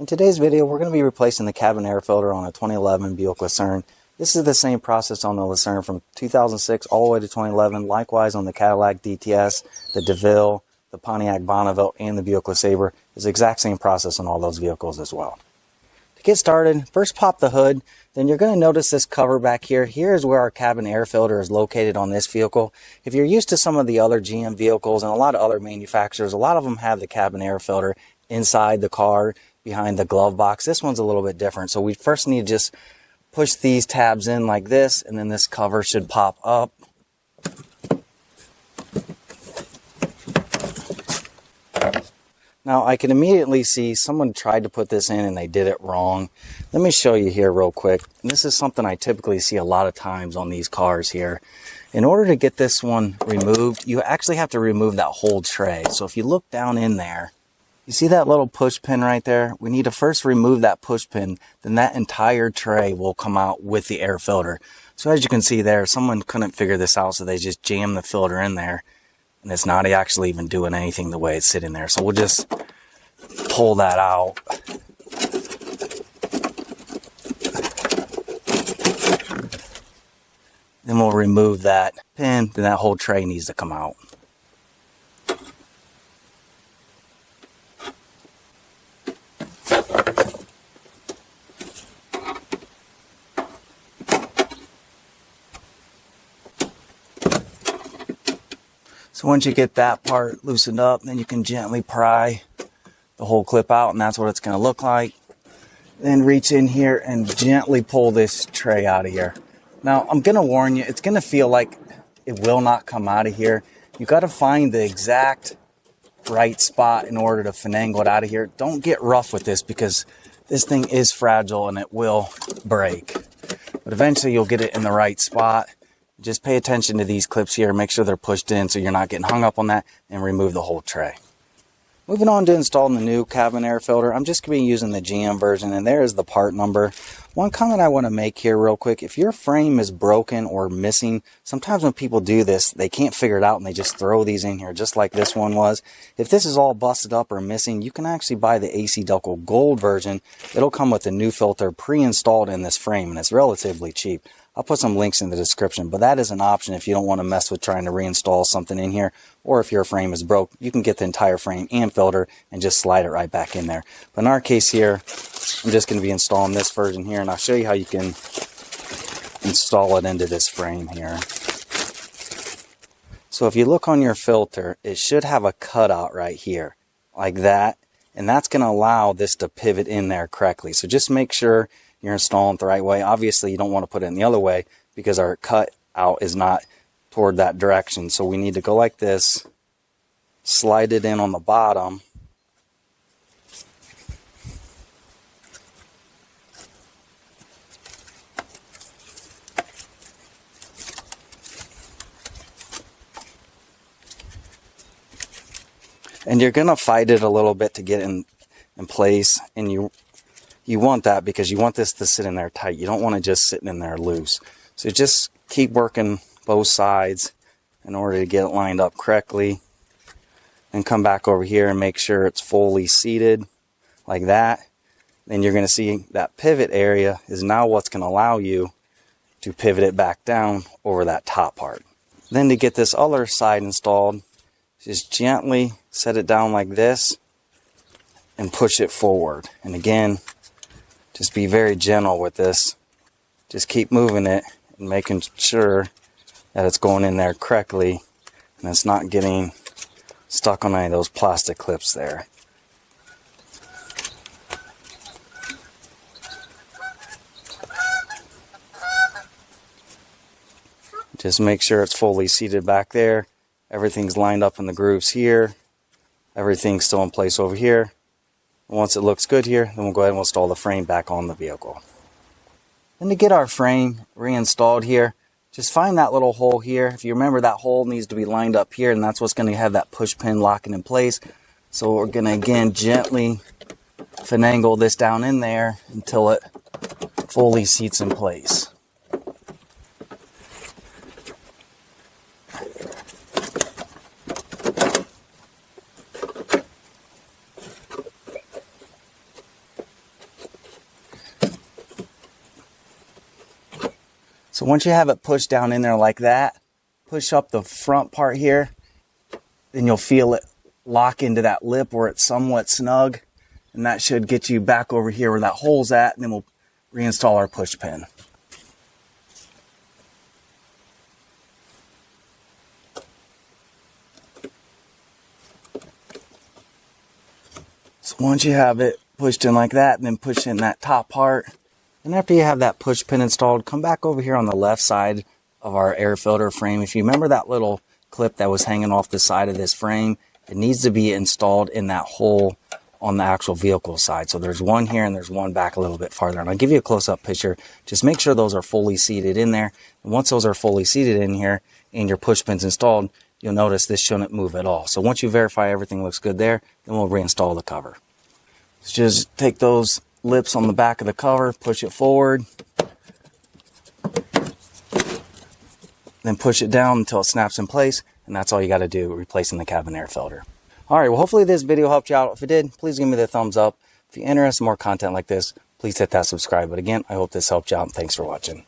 In today's video, we're going to be replacing the cabin air filter on a 2011 Buick Lucerne. This is the same process on the Lucerne from 2006 all the way to 2011. Likewise on the Cadillac DTS, the DeVille, the Pontiac Bonneville, and the Buick LeSabre. It's the exact same process on all those vehicles as well. To get started, first pop the hood. Then you're going to notice this cover back here. Here is where our cabin air filter is located on this vehicle. If you're used to some of the other GM vehicles and a lot of other manufacturers, a lot of them have the cabin air filter inside the car, behind the glove box. This one's a little bit different. So we first need to just push these tabs in like this, and then this cover should pop up. Now I can immediately see someone tried to put this in and they did it wrong. Let me show you here real quick. And this is something I typically see a lot of times on these cars here. In order to get this one removed, you actually have to remove that whole tray. So if you look down in there, you see that little push pin right there? We need to first remove that push pin, then that entire tray will come out with the air filter. So as you can see there, someone couldn't figure this out, so they just jammed the filter in there, and it's not actually even doing anything the way it's sitting there. So we'll just pull that out. Then we'll remove that pin, then that whole tray needs to come out. So once you get that part loosened up, then you can gently pry the whole clip out, and that's what it's going to look like. Then reach in here and gently pull this tray out of here. Now, I'm going to warn you, it's going to feel like it will not come out of here. You got to find the exact right spot in order to finagle it out of here. Don't get rough with this because this thing is fragile and it will break. But eventually you'll get it in the right spot. Just pay attention to these clips here. Make sure they're pushed in so you're not getting hung up on that, and remove the whole tray. Moving on to installing the new cabin air filter, I'm just going to be using the GM version, and there is the part number. One comment I want to make here real quick, if your frame is broken or missing, sometimes when people do this, they can't figure it out and they just throw these in here just like this one was. If this is all busted up or missing, you can actually buy the ACDelco Gold version. It'll come with a new filter pre-installed in this frame, and it's relatively cheap. I'll put some links in the description, but that is an option if you don't want to mess with trying to reinstall something in here, or if your frame is broke, you can get the entire frame and filter and just slide it right back in there. But in our case here, I'm just going to be installing this version here, and I'll show you how you can install it into this frame here. So if you look on your filter, it should have a cutout right here, like that, and that's going to allow this to pivot in there correctly. So just make sure you're installing it the right way. Obviously, you don't want to put it in the other way because our cut out is not toward that direction. So we need to go like this, slide it in on the bottom, and you're going to fight it a little bit to get in place, and you want that because you want this to sit in there tight. You don't want it just sitting in there loose. So just keep working both sides in order to get it lined up correctly. And come back over here and make sure it's fully seated like that. Then you're going to see that pivot area is now what's going to allow you to pivot it back down over that top part. Then to get this other side installed, just gently set it down like this and push it forward. And again, just be very gentle with this. Just keep moving it and making sure that it's going in there correctly and it's not getting stuck on any of those plastic clips there. Just make sure it's fully seated back there. Everything's lined up in the grooves here. Everything's still in place over here. Once it looks good here, then we'll go ahead and install the frame back on the vehicle. And to get our frame reinstalled here, just find that little hole here. If you remember, that hole needs to be lined up here, and that's what's going to have that push pin locking in place. So we're going to again gently finagle this down in there until it fully seats in place. So once you have it pushed down in there like that, push up the front part here, then you'll feel it lock into that lip where it's somewhat snug, and that should get you back over here where that hole's at, and then we'll reinstall our push pin. So once you have it pushed in like that, and then push in that top part, and after you have that push pin installed, come back over here on the left side of our air filter frame. If you remember that little clip that was hanging off the side of this frame, it needs to be installed in that hole on the actual vehicle side. So there's one here and there's one back a little bit farther. And I'll give you a close-up picture. Just make sure those are fully seated in there. And once those are fully seated in here and your push pin's installed, you'll notice this shouldn't move at all. So once you verify everything looks good there, then we'll reinstall the cover. So just take those lips on the back of the cover, push it forward, then push it down until it snaps in place, and that's all you got to do, replacing the cabin air filter. Alright, well hopefully this video helped you out. If it did, please give me the thumbs up. If you're interested in more content like this, please hit that subscribe. But again, I hope this helped you out, and thanks for watching.